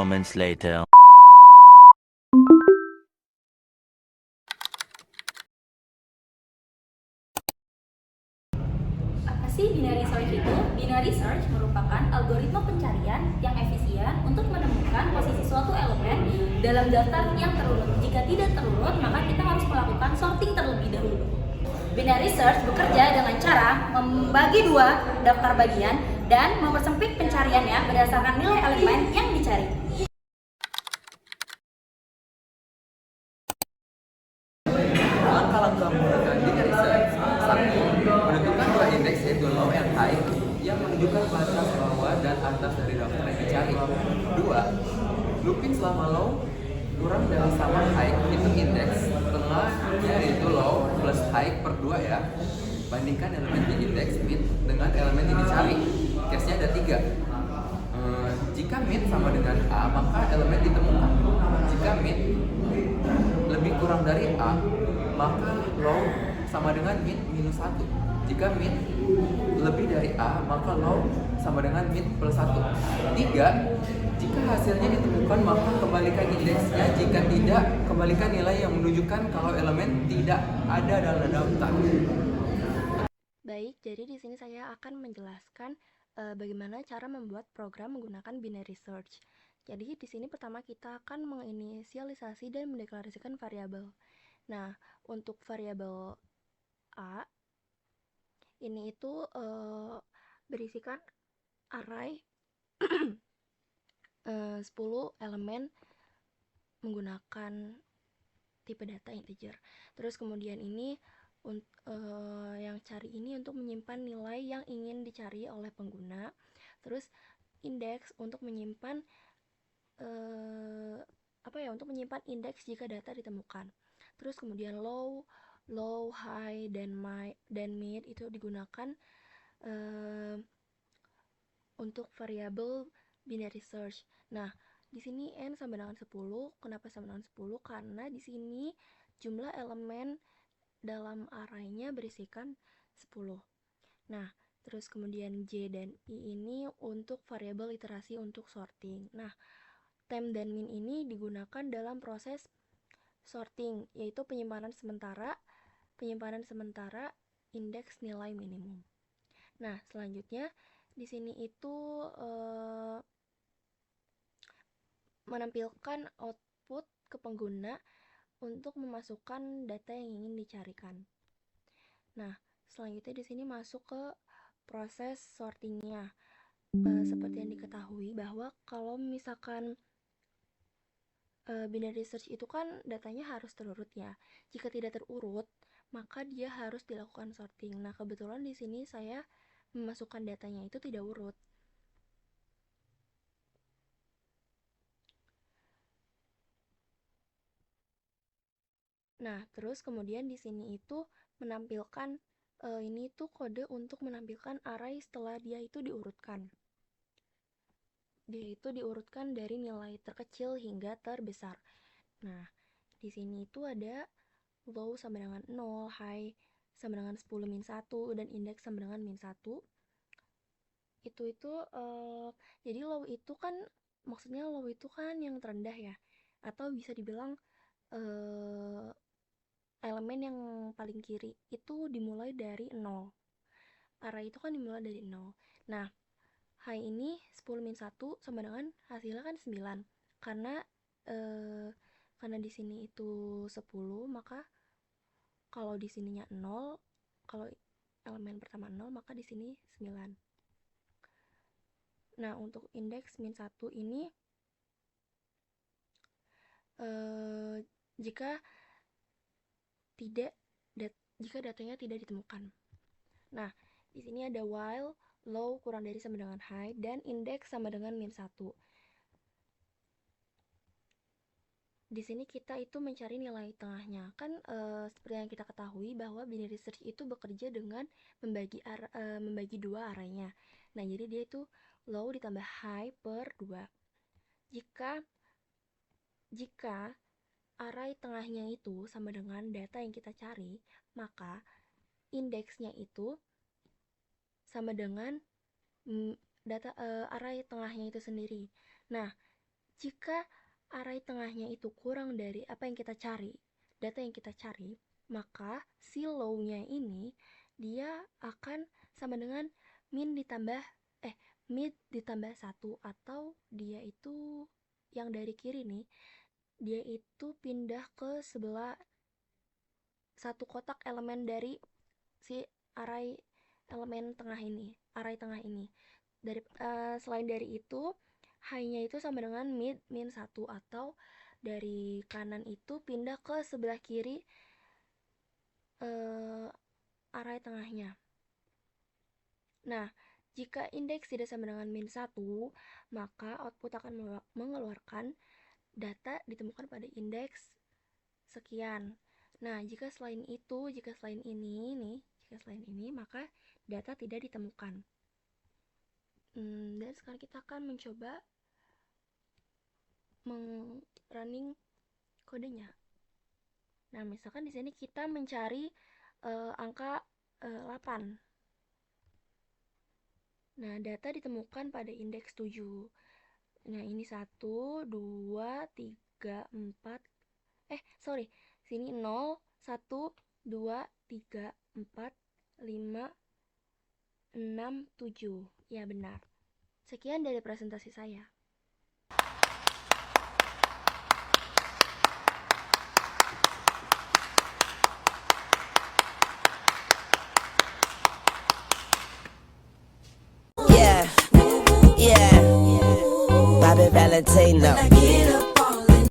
moments later. Apa sih binary search itu? Binary search merupakan algoritma pencarian yang efisien untuk menemukan posisi suatu elemen dalam daftar yang terurut. Jika tidak terurut, maka kita harus melakukan sorting terlebih dahulu. Binary search bekerja dengan cara membagi dua daftar bagian dan mempersempit pencariannya berdasarkan nilai elemen yang dicari. Langkah-langkah menggunakan binary search. Satu, menentukan dua indeks yaitu low and high yang menunjukkan batas bawah dan atas dari daftar yang dicari. Dua, looping selama low kurang dari sama high, hitung indeks tengahnya yaitu low plus high per 2 ya. Bandingkan elemen di indeks mid dengan elemen yang dicari. Case-nya ada 3. Jika mid sama dengan A, maka elemen ditemukan. Jika mid lebih kurang dari A, maka low sama dengan mid minus 1. Jika mid lebih dari A, maka low sama dengan mid plus 1. 3. Jika hasilnya ditemukan, maka kembalikan indeksnya. Jika tidak, kembalikan nilai yang menunjukkan kalau elemen tidak ada dalam daftar. Baik, jadi di sini saya akan menjelaskan bagaimana cara membuat program menggunakan binary search. Jadi di sini pertama kita akan menginisialisasi dan mendeklarasikan variabel. Nah, untuk variabel A ini itu berisikan array 10 elemen menggunakan tipe data integer. Terus kemudian ini yang cari ini untuk menyimpan nilai yang ingin dicari oleh pengguna. Terus indeks untuk menyimpan untuk menyimpan indeks jika data ditemukan. Terus kemudian low, high, dan mid itu digunakan untuk variabel binary search. Nah, di sini n sama dengan 10. Kenapa sama dengan 10? Karena di sini jumlah elemen dalam array-nya berisikan 10. Nah, terus kemudian J dan I ini untuk variabel iterasi untuk sorting. Nah, temp dan min ini digunakan dalam proses sorting, yaitu penyimpanan sementara indeks nilai minimum. Nah, selanjutnya di sini itu menampilkan output ke pengguna untuk memasukkan data yang ingin dicarikan. Nah, selanjutnya di sini masuk ke proses sortingnya. Seperti yang diketahui bahwa kalau misalkan binary search itu kan datanya harus terurut ya. Jika tidak terurut, maka dia harus dilakukan sorting. Nah, kebetulan di sini saya memasukkan datanya itu tidak urut. Nah, terus kemudian di sini itu menampilkan ini tuh kode untuk menampilkan array setelah dia itu diurutkan. Dia itu diurutkan dari nilai terkecil hingga terbesar. Nah, di sini itu ada low sama dengan 0, high sama dengan 10 min 1, dan indeks sama dengan min 1. Jadi low itu kan, maksudnya low itu kan yang terendah ya. Atau bisa dibilang elemen yang paling kiri itu dimulai dari 0. Array itu kan dimulai dari 0. Nah, high ini 10 min 1 sama dengan hasilnya kan 9. Karena karena di sini itu 10, maka kalau di sininya 0, kalau elemen pertama 0, maka di sini 9. Nah, untuk indeks min 1 ini jika datanya tidak ditemukan. Nah, di sini ada while low kurang dari sama dengan high dan indeks sama dengan min 1. Di sini kita itu mencari nilai tengahnya. Kan seperti yang kita ketahui bahwa binary search itu bekerja dengan membagi dua arraynya. Nah, jadi dia itu low ditambah high per 2. Jika array tengahnya itu sama dengan data yang kita cari, maka indeksnya itu sama dengan array tengahnya itu sendiri. Nah, Jika array tengahnya itu kurang dari apa yang kita cari, data yang kita cari, maka si low-nya ini dia akan sama dengan mid ditambah 1, atau dia itu yang dari kiri nih, dia itu pindah ke sebelah satu kotak elemen dari si array array tengah ini. Selain dari itu, high-nya itu sama dengan mid min 1, atau dari kanan itu pindah ke sebelah kiri array tengahnya. Nah, jika indeks tidak sama dengan min 1, maka output akan mengeluarkan data ditemukan pada indeks sekian. Nah, jika selain ini, maka data tidak ditemukan. Dan sekarang kita akan mencoba running kodenya. Nah, misalkan di sini kita mencari angka 8. Nah, data ditemukan pada indeks 7. Nah, ini 1, 2, 3, 4. Sini 0, 1, 2, 3, 4, 5, 6, 7. Ya, benar. Sekian dari presentasi saya. Yeah, Bobby Valentino.